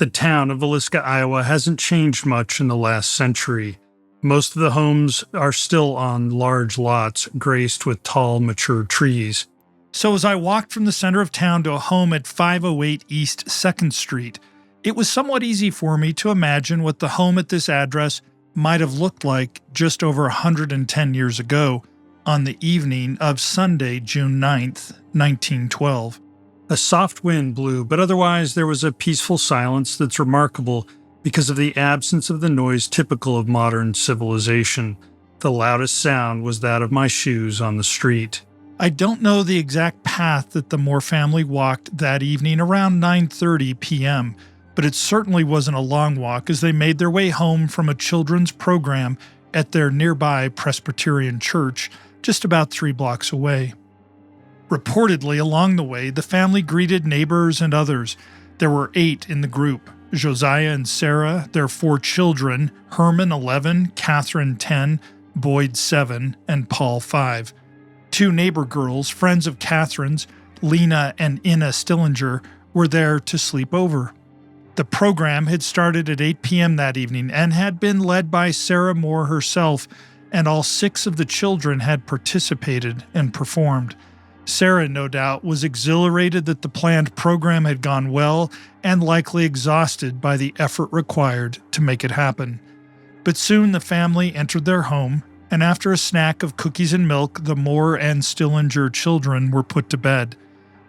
The town of Villisca, Iowa hasn't changed much in the last century. Most of the homes are still on large lots graced with tall, mature trees. So as I walked from the center of town to a home at 508 East 2nd Street, it was somewhat easy for me to imagine what the home at this address might have looked like just over 110 years ago, on the evening of Sunday, June 9th, 1912. A soft wind blew, but otherwise there was a peaceful silence that's remarkable because of the absence of the noise typical of modern civilization. The loudest sound was that of my shoes on the street. I don't know the exact path that the Moore family walked that evening around 9:30 p.m., but it certainly wasn't a long walk as they made their way home from a children's program at their nearby Presbyterian church, just about 3 blocks away. Reportedly, along the way, the family greeted neighbors and others. There were 8 in the group: Josiah and Sarah, their 4 children, Herman 11, Catherine 10, Boyd 7, and Paul 5. 2 neighbor girls, friends of Catherine's, Lena and Ina Stillinger, were there to sleep over. The program had started at 8 p.m. that evening and had been led by Sarah Moore herself, and all 6 of the children had participated and performed. Sarah, no doubt, was exhilarated that the planned program had gone well and likely exhausted by the effort required to make it happen. But soon the family entered their home, and after a snack of cookies and milk, the Moore and Stillinger children were put to bed.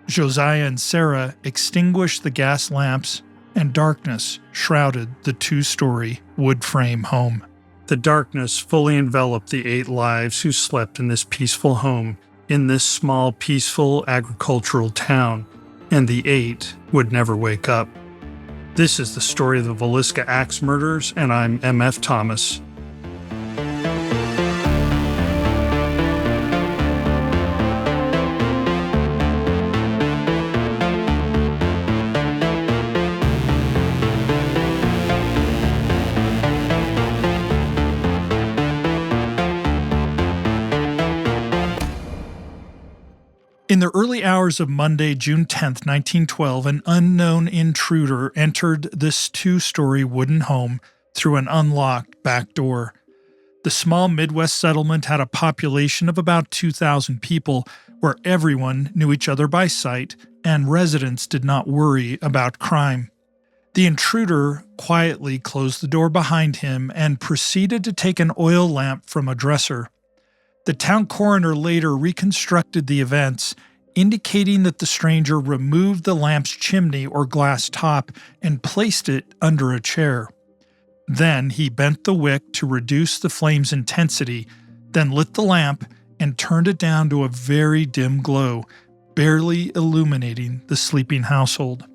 Josiah and Sarah extinguished the gas lamps, and darkness shrouded the 2-story wood frame home. The darkness fully enveloped the 8 lives who slept in this peaceful home, in this small, peaceful agricultural town, and the 8 would never wake up. This is the story of the Villisca Axe Murders, and I'm M.F. Thomas. In the early hours of Monday, June 10, 1912, an unknown intruder entered this 2-story wooden home through an unlocked back door. The small Midwest settlement had a population of about 2,000 people, where everyone knew each other by sight, and residents did not worry about crime. The intruder quietly closed the door behind him and proceeded to take an oil lamp from a dresser. The town coroner later reconstructed the events, indicating that the stranger removed the lamp's chimney or glass top and placed it under a chair. Then he bent the wick to reduce the flame's intensity, then lit the lamp and turned it down to a very dim glow, barely illuminating the sleeping household.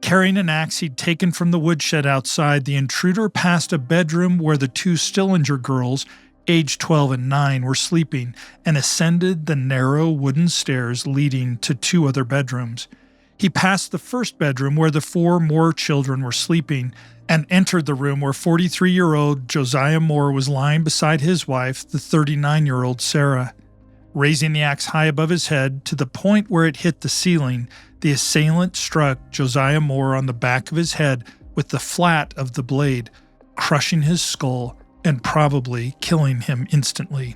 Carrying an axe he'd taken from the woodshed outside, the intruder passed a bedroom where the 2 Stillinger girls, aged 12 and 9, were sleeping, and ascended the narrow wooden stairs leading to 2 other bedrooms. He passed the first bedroom where the 4 Moore children were sleeping, and entered the room where 43-year-old Josiah Moore was lying beside his wife, the 39-year-old Sarah. Raising the axe high above his head to the point where it hit the ceiling, the assailant struck Josiah Moore on the back of his head with the flat of the blade, crushing his skull and probably killing him instantly.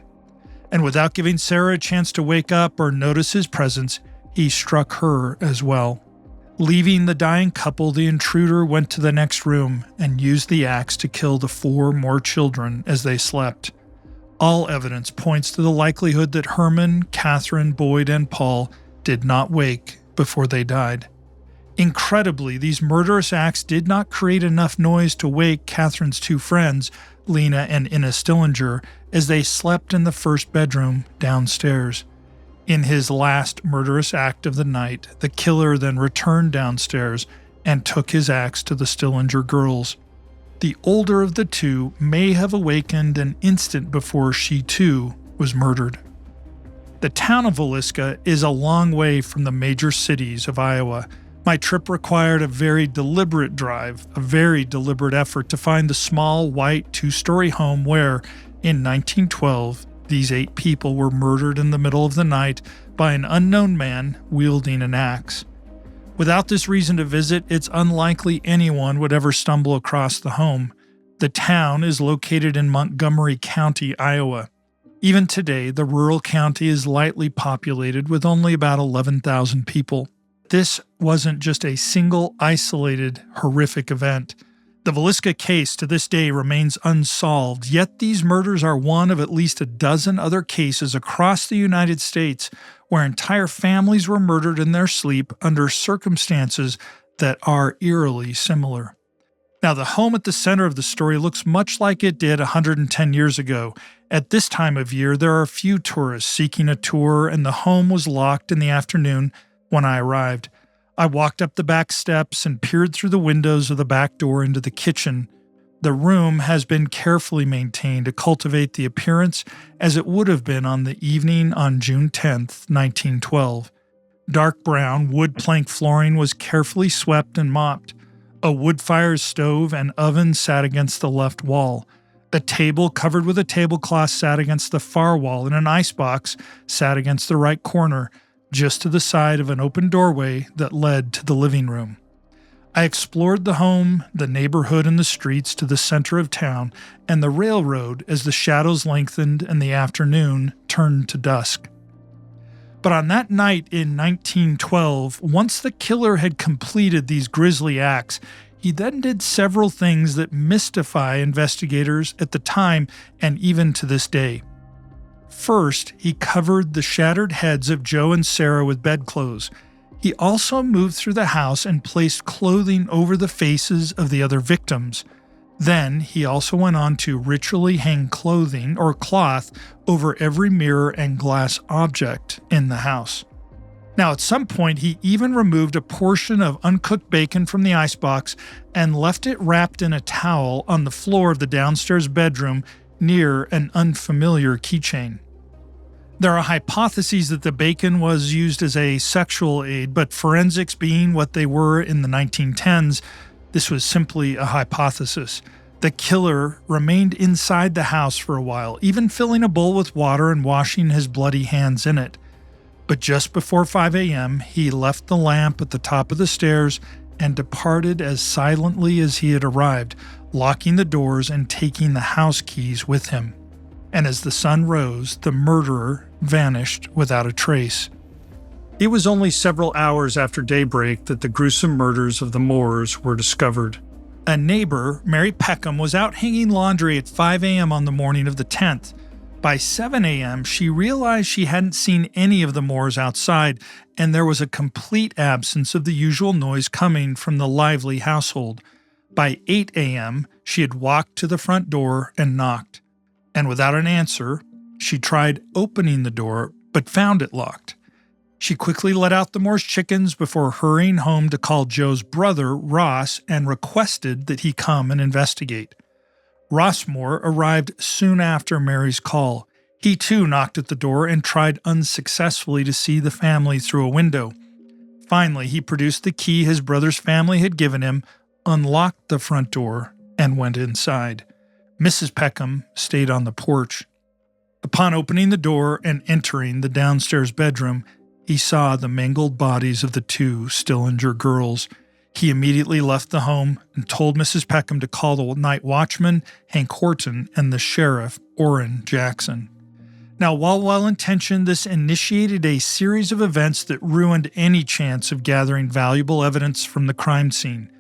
And without giving Sarah a chance to wake up or notice his presence, he struck her as well. Leaving the dying couple, the intruder went to the next room and used the axe to kill the 4 more children as they slept. All evidence points to the likelihood that Herman, Catherine, Boyd, and Paul did not wake before they died. Incredibly, these murderous acts did not create enough noise to wake Catherine's 2 friends, Lena and Ina Stillinger, as they slept in the first bedroom downstairs. In his last murderous act of the night, the killer then returned downstairs and took his axe to the Stillinger girls. The older of the 2 may have awakened an instant before she too was murdered. The town of Villisca is a long way from the major cities of Iowa. My trip required a very deliberate drive, a very deliberate effort to find the small, white 2-story home where, in 1912, these 8 people were murdered in the middle of the night by an unknown man wielding an axe. Without this reason to visit, it's unlikely anyone would ever stumble across the home. The town is located in Montgomery County, Iowa. Even today, the rural county is lightly populated with only about 11,000 people. This wasn't just a single, isolated, horrific event. The Villisca case to this day remains unsolved, yet these murders are one of at least a dozen other cases across the United States where entire families were murdered in their sleep under circumstances that are eerily similar. Now, the home at the center of the story looks much like it did 110 years ago. At this time of year, there are few tourists seeking a tour, and the home was locked in the afternoon when I arrived. I walked up the back steps and peered through the windows of the back door into the kitchen. The room has been carefully maintained to cultivate the appearance as it would have been on the evening on June 10th, 1912. Dark brown wood plank flooring was carefully swept and mopped. A wood-fired stove and oven sat against the left wall. A table covered with a tablecloth sat against the far wall, and an icebox sat against the right corner, just to the side of an open doorway that led to the living room. I explored the home, the neighborhood, and the streets to the center of town, and the railroad as the shadows lengthened and the afternoon turned to dusk. But on that night in 1912, once the killer had completed these grisly acts, he then did several things that mystify investigators at the time and even to this day. First, he covered the shattered heads of Joe and Sarah with bedclothes. He also moved through the house and placed clothing over the faces of the other victims. Then, he also went on to ritually hang clothing or cloth over every mirror and glass object in the house. Now, at some point, he even removed a portion of uncooked bacon from the icebox and left it wrapped in a towel on the floor of the downstairs bedroom near an unfamiliar keychain. There are hypotheses that the bacon was used as a sexual aid, but forensics being what they were in the 1910s, this was simply a hypothesis. The killer remained inside the house for a while, even filling a bowl with water and washing his bloody hands in it. But just before 5 a.m., he left the lamp at the top of the stairs and departed as silently as he had arrived, locking the doors and taking the house keys with him. And as the sun rose, the murderer vanished without a trace. It was only several hours after daybreak that the gruesome murders of the Moores were discovered. A neighbor, Mary Peckham, was out hanging laundry at 5 a.m. on the morning of the 10th. By 7 a.m., she realized she hadn't seen any of the Moores outside, and there was a complete absence of the usual noise coming from the lively household. By 8 a.m., she had walked to the front door and knocked. And without an answer, she tried opening the door, but found it locked. She quickly let out the Moore's chickens before hurrying home to call Joe's brother, Ross, and requested that he come and investigate. Ross Moore arrived soon after Mary's call. He too knocked at the door and tried unsuccessfully to see the family through a window. Finally, he produced the key his brother's family had given him, unlocked the front door, and went inside. Mrs. Peckham stayed on the porch. Upon opening the door and entering the downstairs bedroom, he saw the mangled bodies of the two Stillinger girls. He immediately left the home and told Mrs. Peckham to call the night watchman, Hank Horton, and the sheriff, Orrin Jackson. Now, while well-intentioned, this initiated a series of events that ruined any chance of gathering valuable evidence from the crime scene.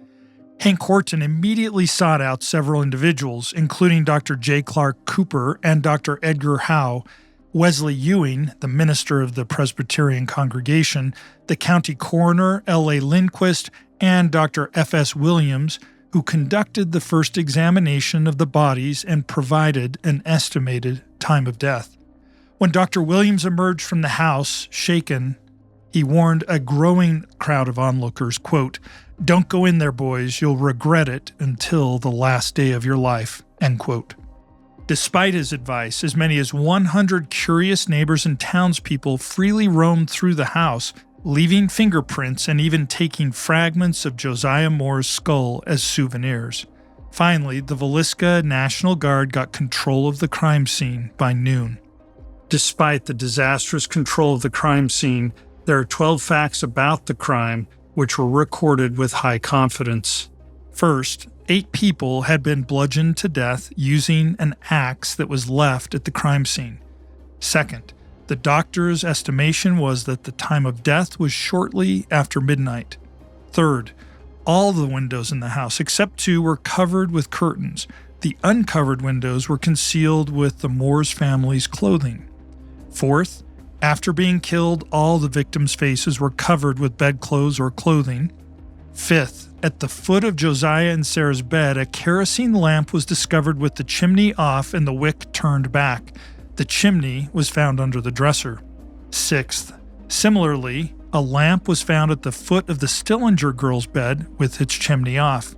Hank Horton immediately sought out several individuals, including Dr. J. Clark Cooper and Dr. Edgar Howe, Wesley Ewing, the minister of the Presbyterian congregation, the county coroner, L.A. Lindquist, and Dr. F.S. Williams, who conducted the first examination of the bodies and provided an estimated time of death. When Dr. Williams emerged from the house, shaken, he warned a growing crowd of onlookers, quote, "Don't go in there, boys. You'll regret it until the last day of your life," end quote. Despite his advice, as many as 100 curious neighbors and townspeople freely roamed through the house, leaving fingerprints and even taking fragments of Josiah Moore's skull as souvenirs. Finally, the Villisca National Guard got control of the crime scene by noon. Despite the disastrous control of the crime scene, there are 12 facts about the crime which were recorded with high confidence. First, 8 people had been bludgeoned to death using an axe that was left at the crime scene. Second, the doctor's estimation was that the time of death was shortly after midnight. Third, all the windows in the house except 2 were covered with curtains. The uncovered windows were concealed with the Moore's family's clothing. Fourth, after being killed, all the victims' faces were covered with bedclothes or clothing. Fifth, at the foot of Josiah and Sarah's bed, a kerosene lamp was discovered with the chimney off and the wick turned back. The chimney was found under the dresser. Sixth, similarly, a lamp was found at the foot of the Stillinger girl's bed with its chimney off.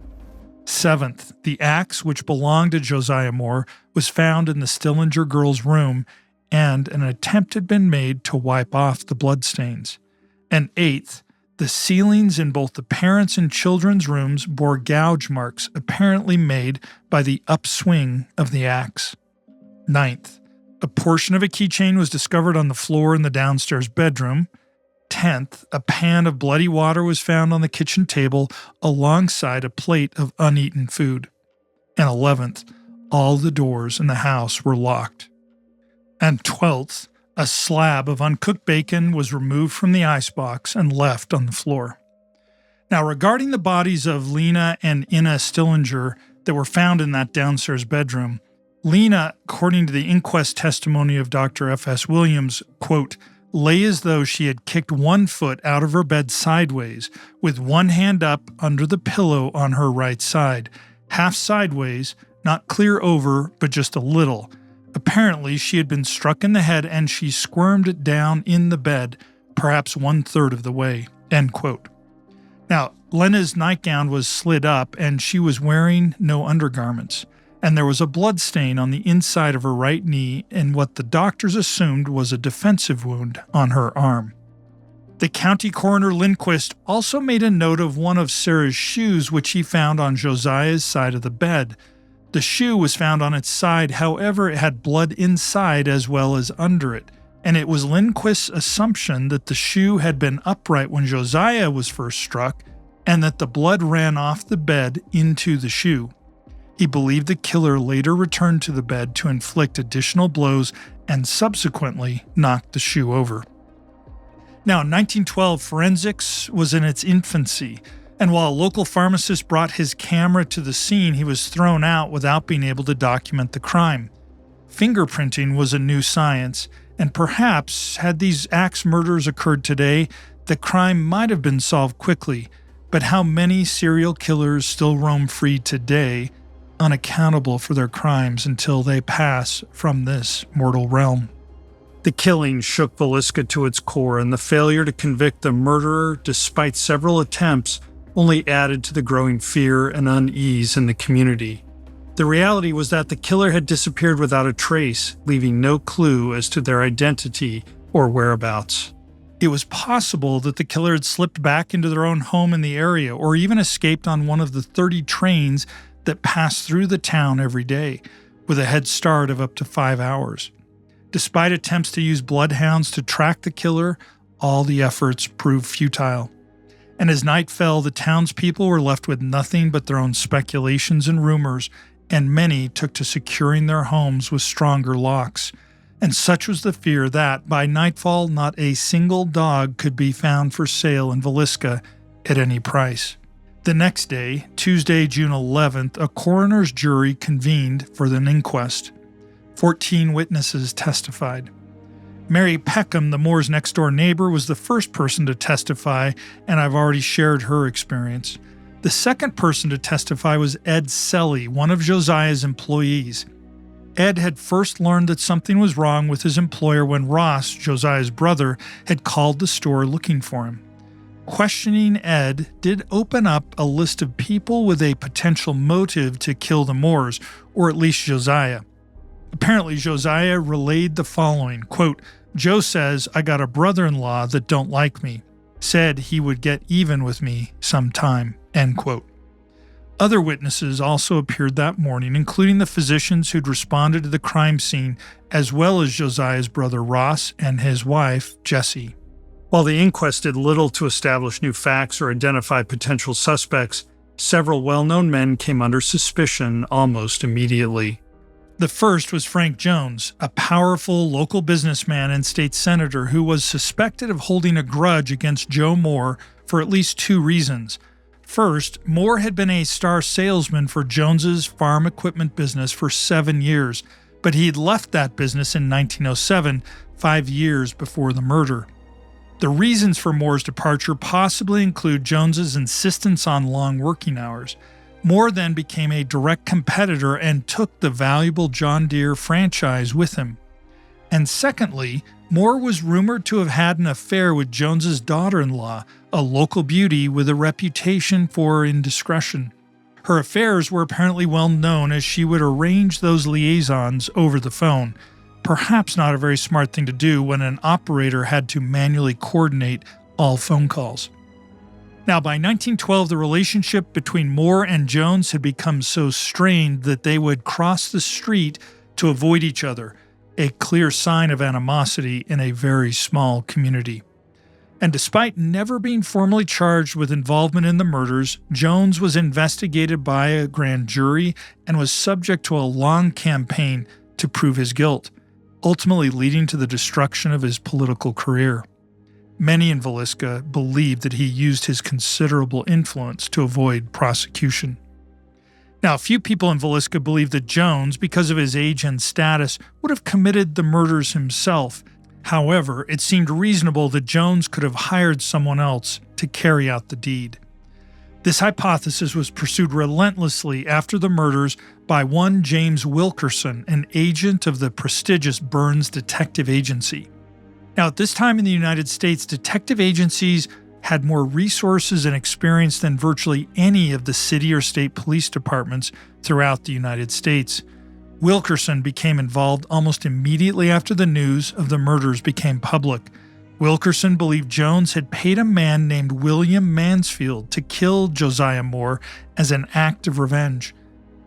Seventh, the axe, which belonged to Josiah Moore, was found in the Stillinger girl's room, and an attempt had been made to wipe off the bloodstains. And eighth, the ceilings in both the parents' and children's rooms bore gouge marks apparently made by the upswing of the axe. Ninth, a portion of a keychain was discovered on the floor in the downstairs bedroom. 10th, a pan of bloody water was found on the kitchen table alongside a plate of uneaten food. And 11th, all the doors in the house were locked. And 12th, a slab of uncooked bacon was removed from the icebox and left on the floor. Now, regarding the bodies of Lena and Ina Stillinger that were found in that downstairs bedroom, Lena, according to the inquest testimony of Dr. F.S. Williams, quote, lay as though she had kicked 1 foot out of her bed sideways, with one hand up under the pillow on her right side, half sideways, not clear over, but just a little. Apparently, she had been struck in the head and she squirmed down in the bed, perhaps 1/3 of the way, end quote. Now, Lena's nightgown was slid up and she was wearing no undergarments, and there was a blood stain on the inside of her right knee and what the doctors assumed was a defensive wound on her arm. The county coroner Lindquist also made a note of one of Sarah's shoes which he found on Josiah's side of the bed. The shoe was found on its side, however, it had blood inside as well as under it, and it was Lindquist's assumption that the shoe had been upright when Josiah was first struck and that the blood ran off the bed into the shoe. He believed the killer later returned to the bed to inflict additional blows and subsequently knocked the shoe over. Now, in 1912, forensics was in its infancy, and while a local pharmacist brought his camera to the scene, he was thrown out without being able to document the crime. Fingerprinting was a new science, and perhaps, had these axe murders occurred today, the crime might have been solved quickly. But how many serial killers still roam free today, unaccountable for their crimes until they pass from this mortal realm? The killing shook Villisca to its core, and the failure to convict the murderer, despite several attempts, only added to the growing fear and unease in the community. The reality was that the killer had disappeared without a trace, leaving no clue as to their identity or whereabouts. It was possible that the killer had slipped back into their own home in the area, or even escaped on one of the 30 trains that pass through the town every day, with a head start of up to 5 hours. Despite attempts to use bloodhounds to track the killer, all the efforts proved futile. And as night fell, the townspeople were left with nothing but their own speculations and rumors, and many took to securing their homes with stronger locks. And such was the fear that, by nightfall, not a single dog could be found for sale in Villisca at any price. The next day, Tuesday, June 11th, a coroner's jury convened for an inquest. 14 witnesses testified. Mary Peckham, the Moore's next-door neighbor, was the first person to testify, and I've already shared her experience. The second person to testify was Ed Selly, one of Josiah's employees. Ed had first learned that something was wrong with his employer when Ross, Josiah's brother, had called the store looking for him. Questioning Ed did open up a list of people with a potential motive to kill the Moores, or at least Josiah. Apparently, Josiah relayed the following, quote, Joe says, I got a brother-in-law that don't like me. Said he would get even with me sometime, end quote. Other witnesses also appeared that morning, including the physicians who'd responded to the crime scene, as well as Josiah's brother Ross and his wife, Jessie. While the inquest did little to establish new facts or identify potential suspects, several well-known men came under suspicion almost immediately. The first was Frank Jones, a powerful local businessman and state senator who was suspected of holding a grudge against Joe Moore for at least two reasons. First, Moore had been a star salesman for Jones's farm equipment business for 7 years, but he had left that business in 1907, 5 years before the murder. The reasons for Moore's departure possibly include Jones's insistence on long working hours. Moore then became a direct competitor and took the valuable John Deere franchise with him. And secondly, Moore was rumored to have had an affair with Jones's daughter-in-law, a local beauty with a reputation for indiscretion. Her affairs were apparently well known as she would arrange those liaisons over the phone. Perhaps not a very smart thing to do when an operator had to manually coordinate all phone calls. Now, by 1912, the relationship between Moore and Jones had become so strained that they would cross the street to avoid each other, a clear sign of animosity in a very small community. And despite never being formally charged with involvement in the murders, Jones was investigated by a grand jury and was subject to a long campaign to prove his guilt, ultimately leading to the destruction of his political career. Many in Villisca believed that he used his considerable influence to avoid prosecution. Now, a few people in Villisca believed that Jones, because of his age and status, would have committed the murders himself. However, it seemed reasonable that Jones could have hired someone else to carry out the deed. This hypothesis was pursued relentlessly after the murders by one James Wilkerson, an agent of the prestigious Burns Detective Agency. Now, at this time in the United States, detective agencies had more resources and experience than virtually any of the city or state police departments throughout the United States. Wilkerson became involved almost immediately after the news of the murders became public. Wilkerson believed Jones had paid a man named William Mansfield to kill Josiah Moore as an act of revenge.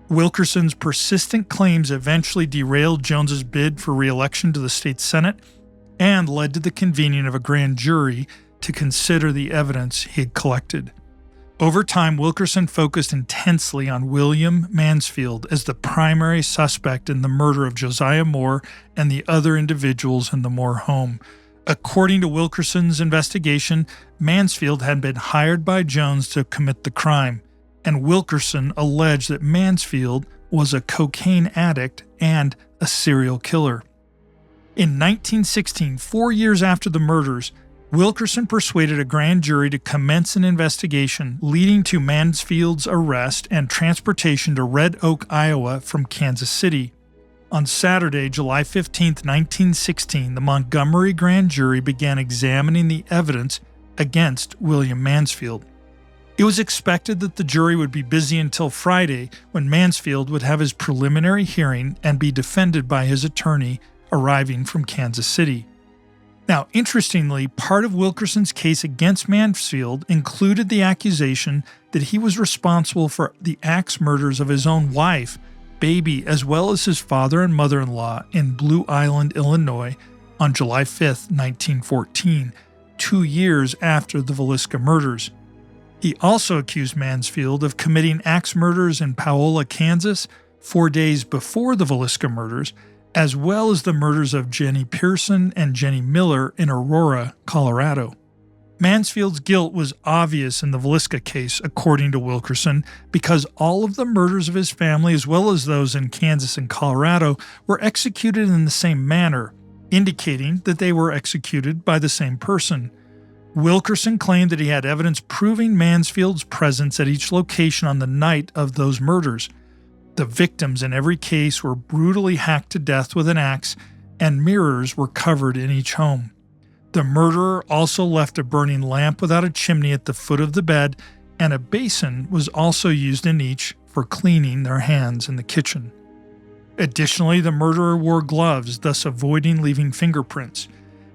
Wilkerson's persistent claims eventually derailed Jones's bid for re-election to the state Senate and led to the convening of a grand jury to consider the evidence he had collected. Over time, Wilkerson focused intensely on William Mansfield as the primary suspect in the murder of Josiah Moore and the other individuals in the Moore home. According to Wilkerson's investigation, Mansfield had been hired by Jones to commit the crime, and Wilkerson alleged that Mansfield was a cocaine addict and a serial killer. In 1916, 4 years after the murders, Wilkerson persuaded a grand jury to commence an investigation, leading to Mansfield's arrest and transportation to Red Oak, Iowa from Kansas City. On Saturday, July 15, 1916, the Montgomery grand jury began examining the evidence against William Mansfield. It was expected that the jury would be busy until Friday, when Mansfield would have his preliminary hearing and be defended by his attorney arriving from Kansas City. Now, interestingly, part of Wilkerson's case against Mansfield included the accusation that he was responsible for the axe murders of his own wife, baby, as well as his father and mother-in-law in Blue Island, Illinois, on July 5, 1914, 2 years after the Villisca murders. He also accused Mansfield of committing axe murders in Paola, Kansas, 4 days before the Villisca murders, as well as the murders of Jenny Pearson and Jenny Miller in Aurora, Colorado. Mansfield's guilt was obvious in the Villisca case, according to Wilkerson, because all of the murders of his family, as well as those in Kansas and Colorado, were executed in the same manner, indicating that they were executed by the same person. Wilkerson claimed that he had evidence proving Mansfield's presence at each location on the night of those murders. The victims in every case were brutally hacked to death with an axe, and mirrors were covered in each home. The murderer also left a burning lamp without a chimney at the foot of the bed, and a basin was also used in each for cleaning their hands in the kitchen. Additionally, the murderer wore gloves, thus avoiding leaving fingerprints.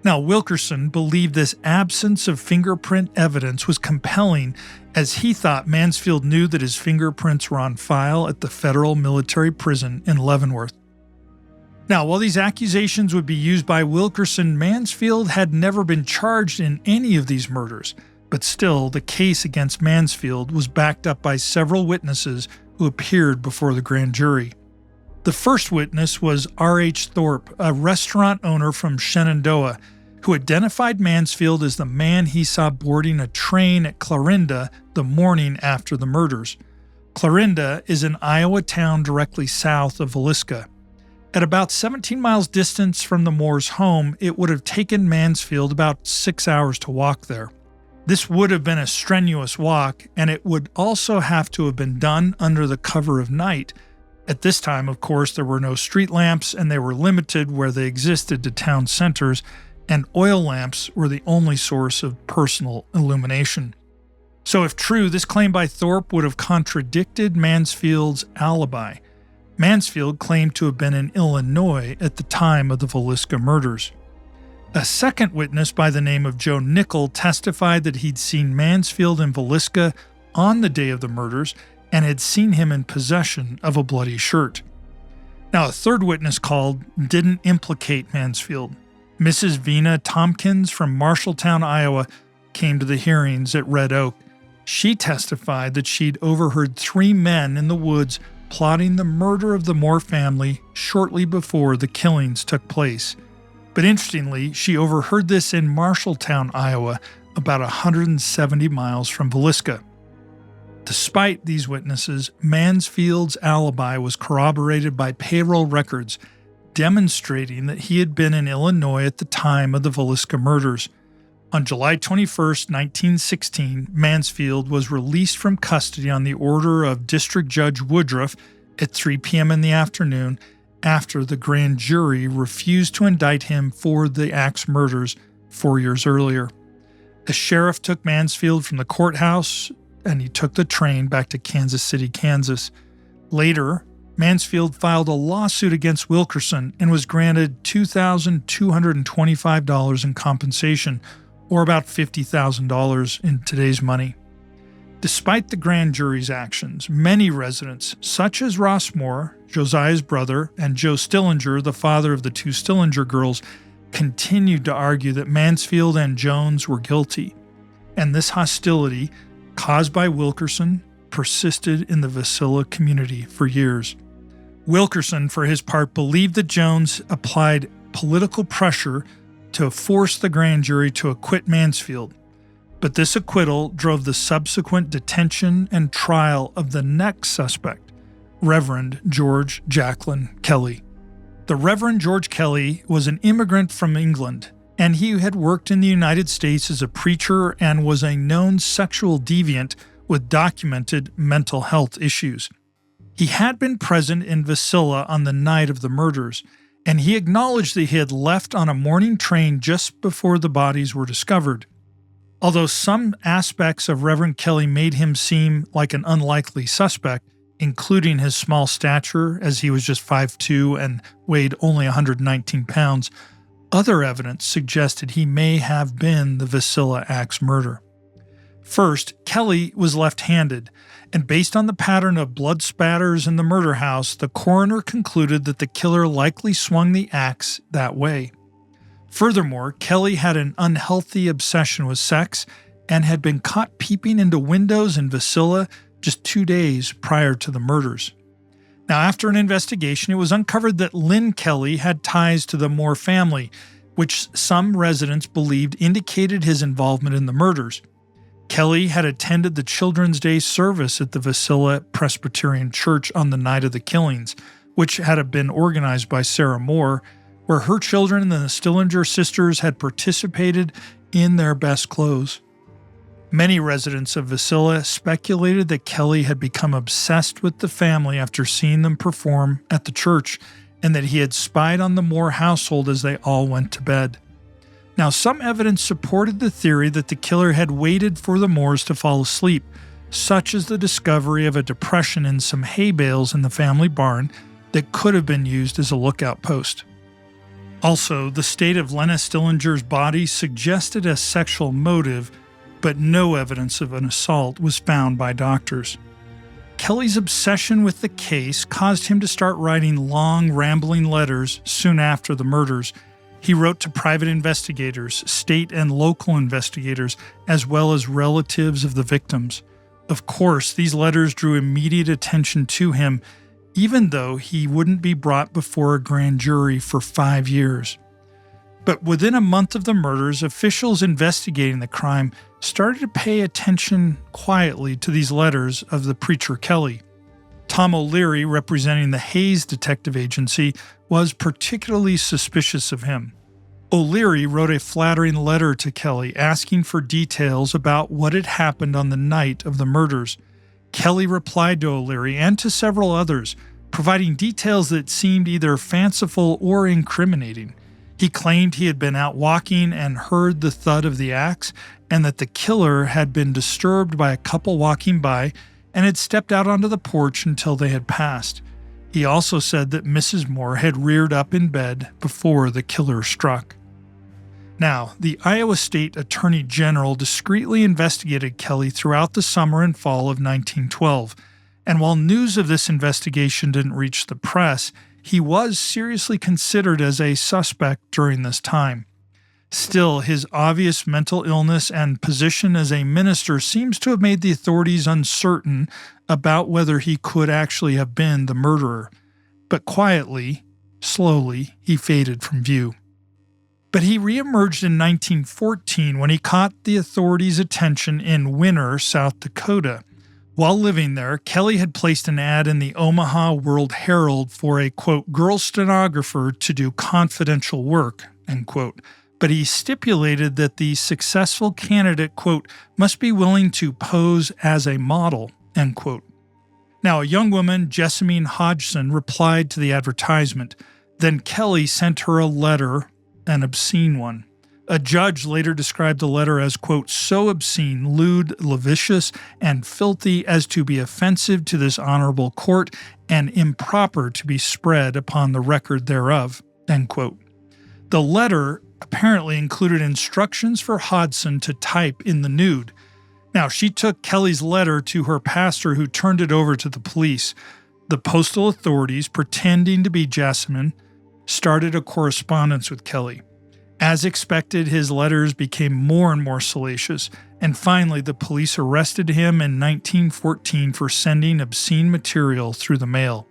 Now, Wilkerson believed this absence of fingerprint evidence was compelling, as he thought Mansfield knew that his fingerprints were on file at the federal military prison in Leavenworth. Now, while these accusations would be used by Wilkerson, Mansfield had never been charged in any of these murders, but still, the case against Mansfield was backed up by several witnesses who appeared before the grand jury. The first witness was R.H. Thorpe, a restaurant owner from Shenandoah, who identified Mansfield as the man he saw boarding a train at Clarinda the morning after the murders. Clarinda is an Iowa town directly south of Villisca. At about 17 miles distance from the Moores' home, it would have taken Mansfield about 6 hours to walk there. This would have been a strenuous walk, and it would also have to have been done under the cover of night. At this time, of course, there were no street lamps, and they were limited where they existed to town centers, and oil lamps were the only source of personal illumination. So if true, this claim by Thorpe would have contradicted Mansfield's alibi. Mansfield claimed to have been in Illinois at the time of the Villisca murders. A second witness by the name of Joe Nickel testified that he'd seen Mansfield in Villisca on the day of the murders and had seen him in possession of a bloody shirt. Now, a third witness called didn't implicate Mansfield. Mrs. Vina Tompkins from Marshalltown, Iowa, came to the hearings at Red Oak. She testified that she'd overheard 3 men in the woods plotting the murder of the Moore family shortly before the killings took place. But interestingly, she overheard this in Marshalltown, Iowa, about 170 miles from Villisca. Despite these witnesses, Mansfield's alibi was corroborated by payroll records demonstrating that he had been in Illinois at the time of the Villisca murders. On July 21, 1916, Mansfield was released from custody on the order of District Judge Woodruff at 3 p.m. in the afternoon after the grand jury refused to indict him for the Axe murders 4 years earlier. A sheriff took Mansfield from the courthouse and he took the train back to Kansas City, Kansas. Later, Mansfield filed a lawsuit against Wilkerson and was granted $2,225 in compensation, or about $50,000 in today's money. Despite the grand jury's actions, many residents, such as Ross Moore, Josiah's brother, and Joe Stillinger, the father of the 2 Stillinger girls, continued to argue that Mansfield and Jones were guilty. And this hostility, caused by Wilkerson, persisted in the Villisca community for years. Wilkerson, for his part, believed that Jones applied political pressure to force the grand jury to acquit Mansfield, but this acquittal drove the subsequent detention and trial of the next suspect, Reverend George Jacqueline Kelly. The Reverend George Kelly was an immigrant from England, and he had worked in the United States as a preacher and was a known sexual deviant with documented mental health issues. He had been present in Villisca on the night of the murders, and he acknowledged that he had left on a morning train just before the bodies were discovered. Although some aspects of Reverend Kelly made him seem like an unlikely suspect, including his small stature, as he was just 5'2" and weighed only 119 pounds, other evidence suggested he may have been the Villisca Axe murder. First, Kelly was left-handed, and based on the pattern of blood spatters in the murder house, the coroner concluded that the killer likely swung the axe that way. Furthermore, Kelly had an unhealthy obsession with sex and had been caught peeping into windows in Villisca just 2 days prior to the murders. Now, after an investigation, it was uncovered that Lynn Kelly had ties to the Moore family, which some residents believed indicated his involvement in the murders. Kelly had attended the Children's Day service at the Villisca Presbyterian Church on the night of the killings, which had been organized by Sarah Moore, where her children and the Stillinger sisters had participated in their best clothes. Many residents of Villisca speculated that Kelly had become obsessed with the family after seeing them perform at the church, and that he had spied on the Moore household as they all went to bed. Now, some evidence supported the theory that the killer had waited for the Moores to fall asleep, such as the discovery of a depression in some hay bales in the family barn that could have been used as a lookout post. Also, the state of Lena Stillinger's body suggested a sexual motive, but no evidence of an assault was found by doctors. Kelly's obsession with the case caused him to start writing long, rambling letters soon after the murders. He wrote to private investigators, state and local investigators, as well as relatives of the victims. Of course, these letters drew immediate attention to him, even though he wouldn't be brought before a grand jury for 5 years. But within a month of the murders, officials investigating the crime started to pay attention quietly to these letters of the preacher Kelly. Tom O'Leary, representing the Hayes Detective Agency, was particularly suspicious of him. O'Leary wrote a flattering letter to Kelly asking for details about what had happened on the night of the murders. Kelly replied to O'Leary and to several others, providing details that seemed either fanciful or incriminating. He claimed he had been out walking and heard the thud of the axe, and that the killer had been disturbed by a couple walking by and had stepped out onto the porch until they had passed. He also said that Mrs. Moore had reared up in bed before the killer struck. Now, the Iowa State Attorney General discreetly investigated Kelly throughout the summer and fall of 1912, and while news of this investigation didn't reach the press, he was seriously considered as a suspect during this time. Still, his obvious mental illness and position as a minister seems to have made the authorities uncertain about whether he could actually have been the murderer. But quietly, slowly, he faded from view. But he reemerged in 1914 when he caught the authorities' attention in Winner, South Dakota. While living there, Kelly had placed an ad in the Omaha World Herald for a, quote, girl stenographer to do confidential work, end quote. But he stipulated that the successful candidate, quote, must be willing to pose as a model, end quote. Now, a young woman, Jessamine Hodgson, replied to the advertisement. Then Kelly sent her a letter, an obscene one. A judge later described the letter as, quote, so obscene, lewd, lascivious, and filthy as to be offensive to this honorable court and improper to be spread upon the record thereof, end quote. The letter apparently included instructions for Hodgson to type in the nude. Now, she took Kelly's letter to her pastor, who turned it over to the police. The postal authorities, pretending to be Jessamine, started a correspondence with Kelly. As expected, his letters became more and more salacious, and finally the police arrested him in 1914 for sending obscene material through the mail.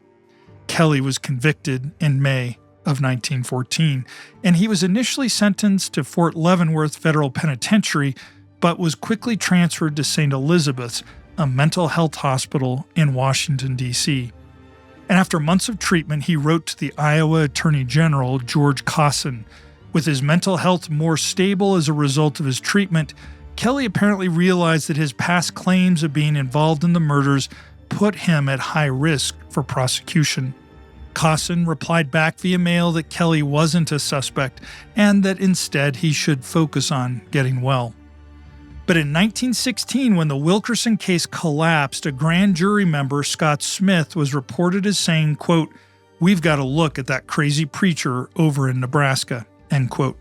Kelly was convicted in May of 1914, and he was initially sentenced to Fort Leavenworth Federal Penitentiary, but was quickly transferred to St. Elizabeth's, a mental health hospital in Washington, D.C. And after months of treatment, he wrote to the Iowa Attorney General, George Cosson. With his mental health more stable as a result of his treatment, Kelly apparently realized that his past claims of being involved in the murders put him at high risk for prosecution. Cosson replied back via mail that Kelly wasn't a suspect and that instead he should focus on getting well. But in 1916, when the Wilkerson case collapsed, a grand jury member, Scott Smith, was reported as saying, quote, we've got to look at that crazy preacher over in Nebraska, end quote.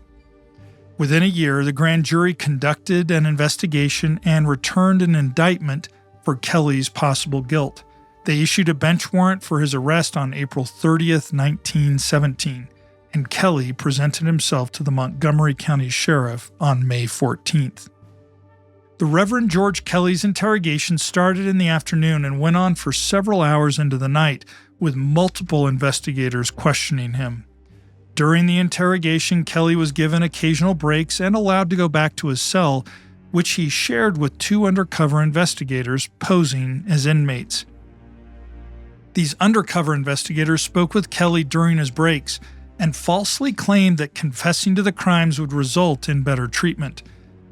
Within a year, the grand jury conducted an investigation and returned an indictment for Kelly's possible guilt. They issued a bench warrant for his arrest on April 30th, 1917, and Kelly presented himself to the Montgomery County Sheriff on May 14th. The Reverend George Kelly's interrogation started in the afternoon and went on for several hours into the night, with multiple investigators questioning him. During the interrogation, Kelly was given occasional breaks and allowed to go back to his cell, which he shared with 2 undercover investigators posing as inmates. These undercover investigators spoke with Kelly during his breaks and falsely claimed that confessing to the crimes would result in better treatment.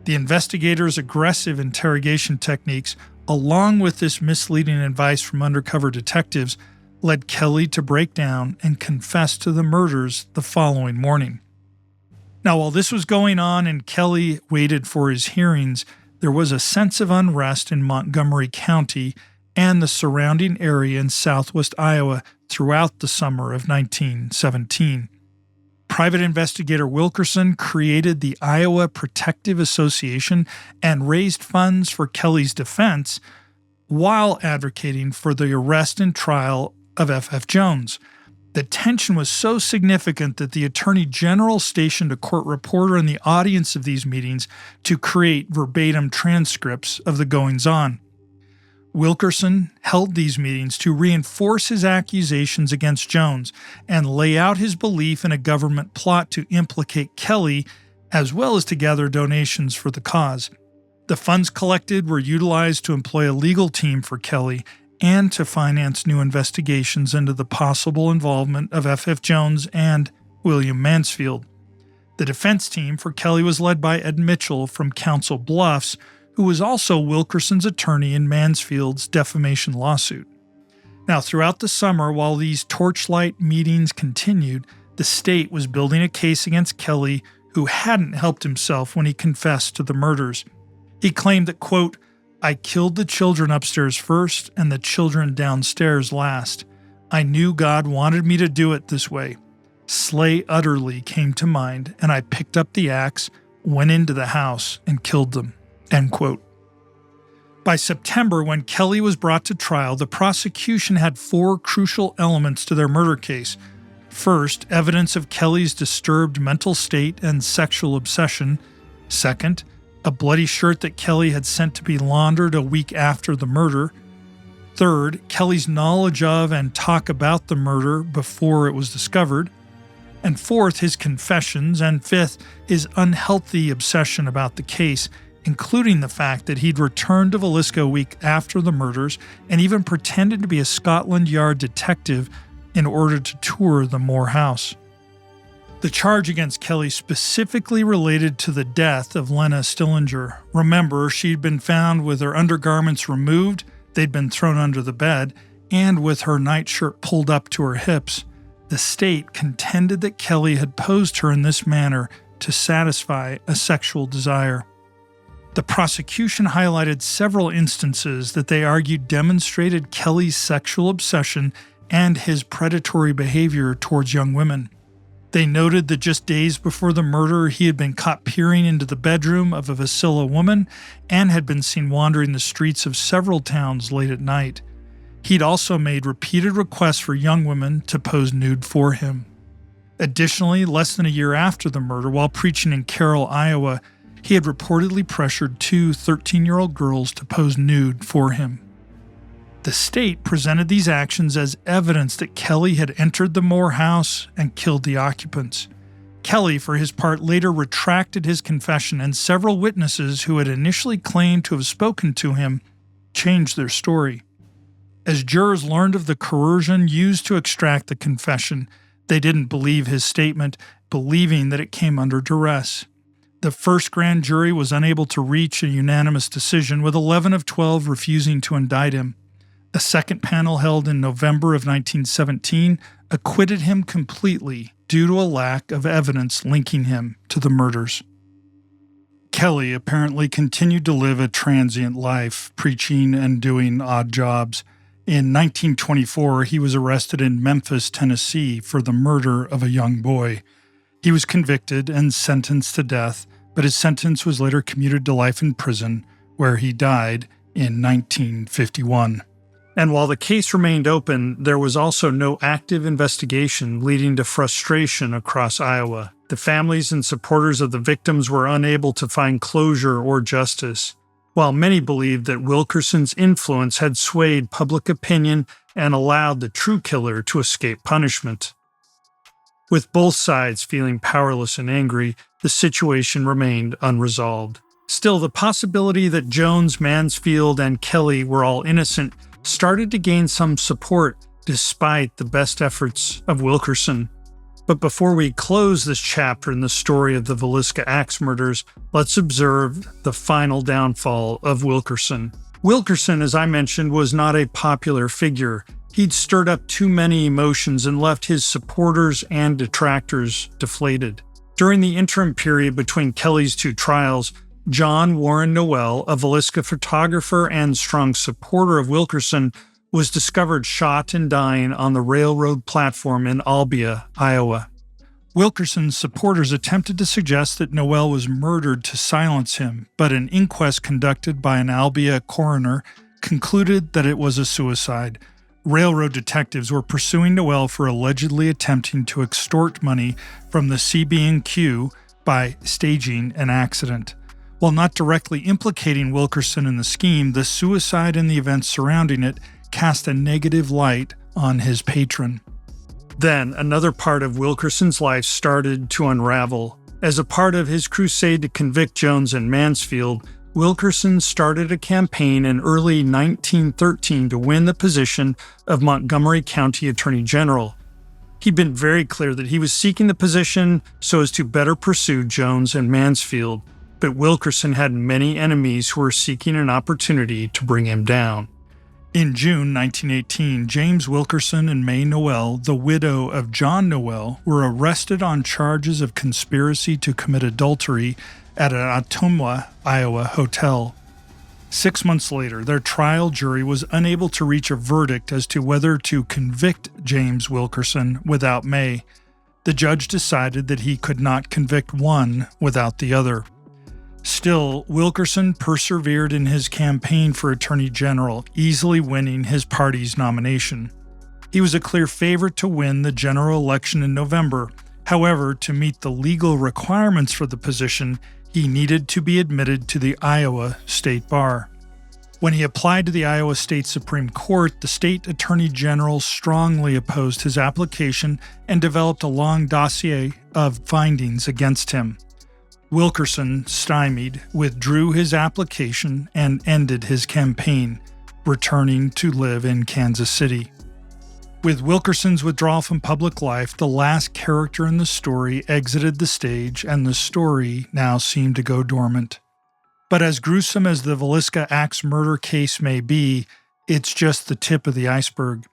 The investigators' aggressive interrogation techniques, along with this misleading advice from undercover detectives, led Kelly to break down and confess to the murders the following morning. Now, while this was going on and Kelly waited for his hearings, there was a sense of unrest in Montgomery County and the surrounding area in southwest Iowa throughout the summer of 1917. Private investigator Wilkerson created the Iowa Protective Association and raised funds for Kelly's defense, while advocating for the arrest and trial of F.F. Jones. The tension was so significant that the Attorney General stationed a court reporter in the audience of these meetings to create verbatim transcripts of the goings-on. Wilkerson held these meetings to reinforce his accusations against Jones and lay out his belief in a government plot to implicate Kelly, as well as to gather donations for the cause. The funds collected were utilized to employ a legal team for Kelly and to finance new investigations into the possible involvement of F.F. Jones and William Mansfield. The defense team for Kelly was led by Ed Mitchell from Council Bluffs, who was also Wilkerson's attorney in Mansfield's defamation lawsuit. Now, throughout the summer, while these torchlight meetings continued, the state was building a case against Kelly, who hadn't helped himself when he confessed to the murders. He claimed that, quote, "I killed the children upstairs first and the children downstairs last. I knew God wanted me to do it this way. Slay utterly came to mind, and I picked up the axe, went into the house, and killed them." End quote. By September, when Kelly was brought to trial, the prosecution had 4 crucial elements to their murder case. First, evidence of Kelly's disturbed mental state and sexual obsession. Second, a bloody shirt that Kelly had sent to be laundered a week after the murder. Third, Kelly's knowledge of and talk about the murder before it was discovered. And fourth, his confessions. And fifth, his unhealthy obsession about the case, including the fact that he'd returned to Villisca a week after the murders and even pretended to be a Scotland Yard detective in order to tour the Moore house. The charge against Kelly specifically related to the death of Lena Stillinger. Remember, she'd been found with her undergarments removed, they'd been thrown under the bed, and with her nightshirt pulled up to her hips. The state contended that Kelly had posed her in this manner to satisfy a sexual desire. The prosecution highlighted several instances that they argued demonstrated Kelly's sexual obsession and his predatory behavior towards young women. They noted that just days before the murder, he had been caught peering into the bedroom of a Villisca woman and had been seen wandering the streets of several towns late at night. He'd also made repeated requests for young women to pose nude for him. Additionally, less than a year after the murder, while preaching in Carroll, Iowa, he had reportedly pressured 2 13-year-old girls to pose nude for him. The state presented these actions as evidence that Kelly had entered the Moore house and killed the occupants. Kelly, for his part, later retracted his confession, and several witnesses who had initially claimed to have spoken to him changed their story. As jurors learned of the coercion used to extract the confession, they didn't believe his statement, believing that it came under duress. The first grand jury was unable to reach a unanimous decision, with 11 of 12 refusing to indict him. A second panel held in November of 1917 acquitted him completely due to a lack of evidence linking him to the murders. Kelly apparently continued to live a transient life, preaching and doing odd jobs. In 1924, he was arrested in Memphis, Tennessee, for the murder of a young boy. He was convicted and sentenced to death, but his sentence was later commuted to life in prison, where he died in 1951. And while the case remained open, there was also no active investigation, leading to frustration across Iowa. The families and supporters of the victims were unable to find closure or justice, while many believed that Wilkerson's influence had swayed public opinion and allowed the true killer to escape punishment. With both sides feeling powerless and angry, the situation remained unresolved. Still, the possibility that Jones, Mansfield, and Kelly were all innocent started to gain some support despite the best efforts of Wilkerson. But before we close this chapter in the story of the Villisca Axe Murders, let's observe the final downfall of Wilkerson. Wilkerson, as I mentioned, was not a popular figure. He'd stirred up too many emotions and left his supporters and detractors deflated. During the interim period between Kelly's 2 trials, John Warren Noel, a Villisca photographer and strong supporter of Wilkerson, was discovered shot and dying on the railroad platform in Albia, Iowa. Wilkerson's supporters attempted to suggest that Noel was murdered to silence him, but an inquest conducted by an Albia coroner concluded that it was a suicide. Railroad detectives were pursuing Noel for allegedly attempting to extort money from the CB&Q by staging an accident. While not directly implicating Wilkerson in the scheme, the suicide and the events surrounding it cast a negative light on his patron. Then, another part of Wilkerson's life started to unravel. As a part of his crusade to convict Jones and Mansfield, Wilkerson started a campaign in early 1913 to win the position of Montgomery County Attorney General. He'd been very clear that he was seeking the position so as to better pursue Jones and Mansfield, but Wilkerson had many enemies who were seeking an opportunity to bring him down. In June 1918, James Wilkerson and May Noel, the widow of John Noel, were arrested on charges of conspiracy to commit adultery at an Ottumwa, Iowa hotel. 6 months later, their trial jury was unable to reach a verdict as to whether to convict James Wilkerson without May. The judge decided that he could not convict one without the other. Still, Wilkerson persevered in his campaign for Attorney General, easily winning his party's nomination. He was a clear favorite to win the general election in November. However, to meet the legal requirements for the position, he needed to be admitted to the Iowa State Bar. When he applied to the Iowa State Supreme Court, the state attorney general strongly opposed his application and developed a long dossier of findings against him. Wilkerson, stymied, withdrew his application and ended his campaign, returning to live in Kansas City. With Wilkerson's withdrawal from public life, the last character in the story exited the stage, and the story now seemed to go dormant. But as gruesome as the Villisca Axe murder case may be, it's just the tip of the iceberg.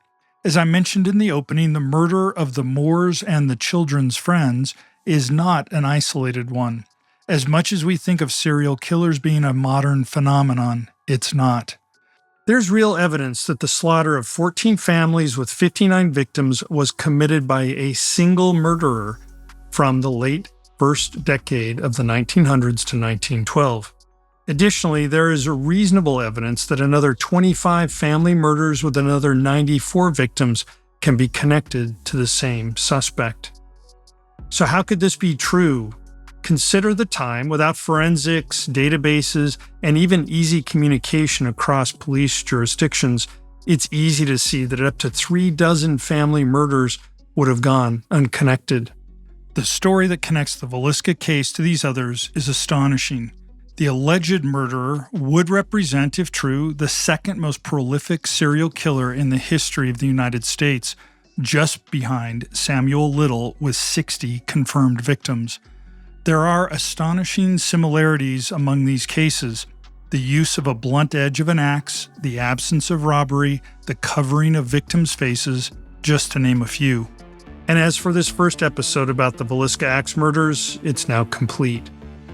As I mentioned in the opening, the murder of the Moores and the children's friends is not an isolated one. As much as we think of serial killers being a modern phenomenon, it's not. There's real evidence that the slaughter of 14 families with 59 victims was committed by a single murderer from the late first decade of the 1900s to 1912. Additionally, there is reasonable evidence that another 25 family murders with another 94 victims can be connected to the same suspect. So how could this be true? Consider the time without forensics, databases, and even easy communication across police jurisdictions. It's easy to see that up to 36 family murders would have gone unconnected. The story that connects the Villisca case to these others is astonishing. The alleged murderer would represent, if true, the second most prolific serial killer in the history of the United States, just behind Samuel Little with 60 confirmed victims. There are astonishing similarities among these cases: the use of a blunt edge of an axe, the absence of robbery, the covering of victims' faces, just to name a few. And as for this first episode about the Villisca Axe murders, it's now complete.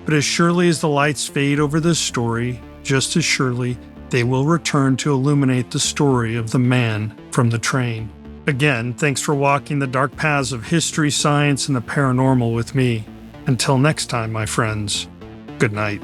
But as surely as the lights fade over this story, just as surely they will return to illuminate the story of the man from the train. Again, thanks for walking the dark paths of history, science, and the paranormal with me. Until next time, my friends, good night.